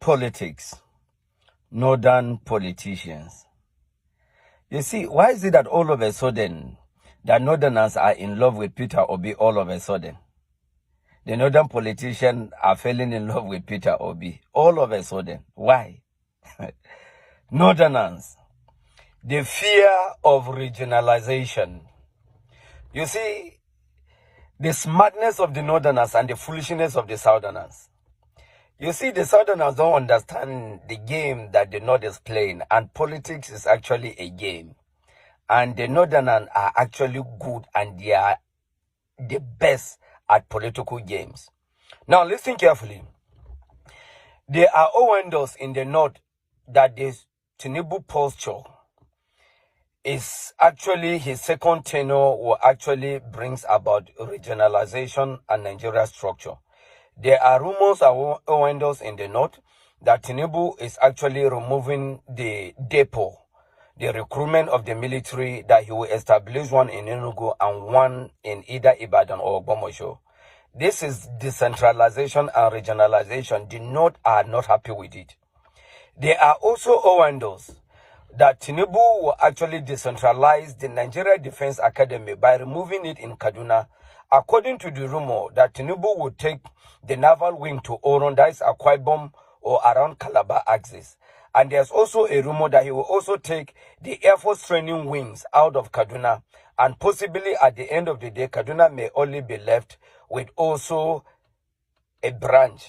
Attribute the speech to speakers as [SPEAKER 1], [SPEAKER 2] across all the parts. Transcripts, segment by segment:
[SPEAKER 1] politics, northern politicians. You see, why is it that all of a sudden the northerners are in love with Peter Obi all of a sudden? The northern politicians are falling in love with Peter Obi all of a sudden. Why? Northerners, the fear of regionalization. You see, the smartness of the northerners and the foolishness of the southerners. You see, the southerners don't understand the game that the north is playing, and politics is actually a game. And the northerners are actually good, and they are the best at political games. Now, listen carefully. There are windows in the north that the Tinubu posture is actually his second tenure will actually brings about regionalization and Nigeria structure. There are rumors and windows in the north that Tinubu is actually removing the depot, the recruitment of the military, that he will establish one in Enugu and one in either Ibadan or Ogbomoso. This is decentralization and regionalization. The north are not happy with it. There are also windows that Tinubu will actually decentralize the Nigeria Defense Academy by removing it in Kaduna. According to the rumor that Tinubu will take the naval wing to Oron, that is Akwa Ibom or around Calabar axis. And there's also a rumor that he will also take the Air Force training wings out of Kaduna. And possibly at the end of the day, Kaduna may only be left with also a branch.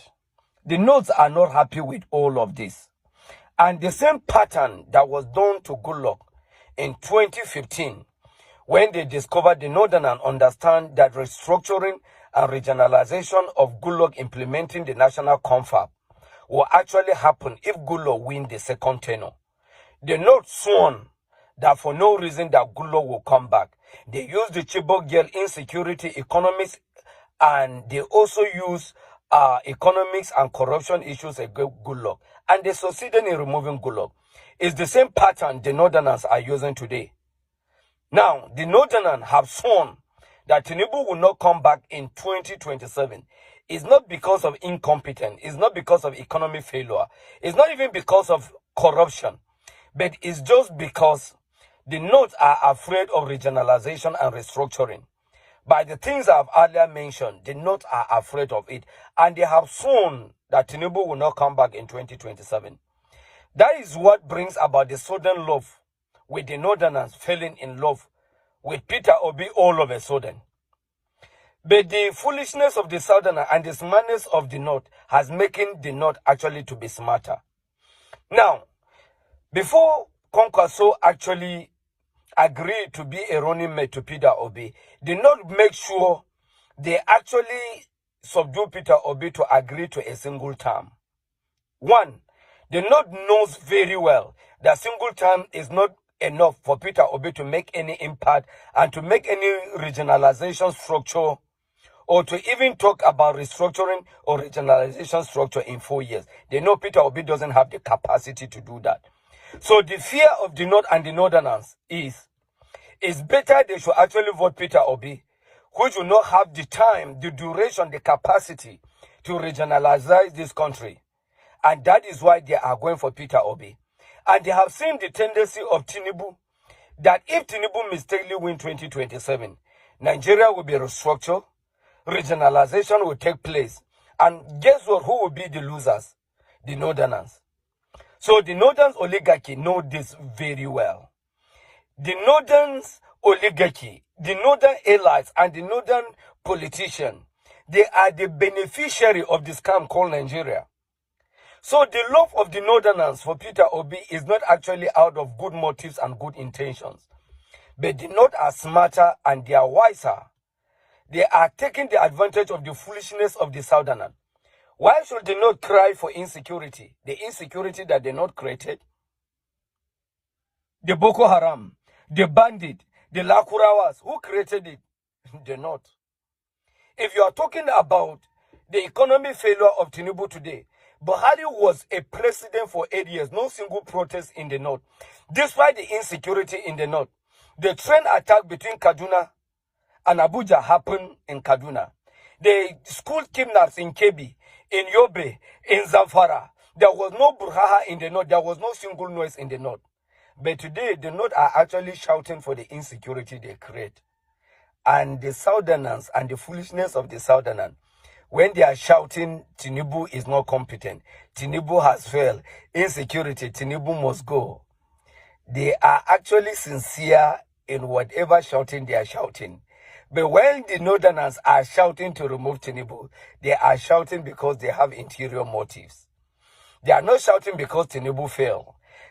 [SPEAKER 1] The Norths are not happy with all of this. And the same pattern that was done to Goodluck in 2015, when they discovered the Northern and understand that restructuring and regionalization of Goodluck implementing the national confab will actually happen if Goodluck wins the second tenure. The North sworn that for no reason that Goodluck will come back. They use the Chibok girl insecurity economics, and they also use economics and corruption issues against Goodluck. And they succeeded in removing Goodluck. It's the same pattern the Northerners are using today. Now, the Northerners have sworn that Tinubu will not come back in 2027. It's not because of incompetence. It's not because of economic failure. It's not even because of corruption. But it's just because the North are afraid of regionalization and restructuring. By the things I've earlier mentioned, the North are afraid of it. And they have sworn that Tinubu will not come back in 2027. That is what brings about the Southern love, with the Northerners falling in love with Peter Obi all of a sudden. But the foolishness of the Southerner and the smartness of the North has making the North actually to be smarter. Now, before Kwankwaso actually agreed to be a running mate to Peter Obi, the North make sure they actually subdue Peter Obi to agree to a single term. One, the North knows very well that single term is not enough for Peter Obi to make any impact and to make any regionalization structure, or to even talk about restructuring or regionalization structure in 4 years. They know Peter Obi doesn't have the capacity to do that. So the fear of the North and the Northerners is, it's better they should actually vote Peter Obi, which will not have the time, the duration, the capacity to regionalize this country. And that is why they are going for Peter Obi. And they have seen the tendency of Tinubu, that if Tinubu mistakenly wins 2027, Nigeria will be restructured, regionalization will take place. And guess what? Who will be the losers? The Northerners. So the Northern oligarchy know this very well. The Northern oligarchy, the Northern allies, and the Northern politicians, they are the beneficiary of the scam called Nigeria. So the love of the Northerners for Peter Obi is not actually out of good motives and good intentions. But the North are smarter and they are wiser. They are taking the advantage of the foolishness of the Southerners. Why should they not cry for insecurity? The insecurity that they not created. The Boko Haram, the bandit, the Lakurawas, who created it? The North. If you are talking about the economic failure of Tinubu today, Buhari was a president for 8 years, no single protest in the North. Despite the insecurity in the North, the train attack between Kaduna and Abuja happened in Kaduna. The school kidnaps in Kebbi, in Yobe, in Zamfara. There was no brouhaha in the North. There was no single noise in the North. But today, the North are actually shouting for the insecurity they create. And the Southerners and the foolishness of the Southerners, when they are shouting, Tinubu is not competent, Tinubu has failed, insecurity, Tinubu must go. They are actually sincere in whatever shouting they are shouting. But when the Northerners are shouting to remove Tinubu, they are shouting because they have interior motives. They are not shouting because Tinubu failed.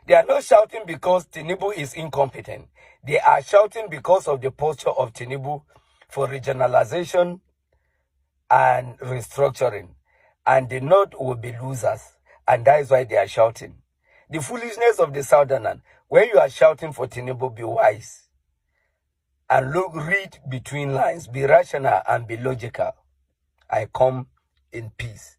[SPEAKER 1] They are not shouting because Tinubu is incompetent. They are shouting because of the posture of Tinubu for regionalization and restructuring. And the North will be losers. And that is why they are shouting. The foolishness of the Southerners, when you are shouting for Tinubu, be wise. And read between lines, be rational and be logical. I come in peace.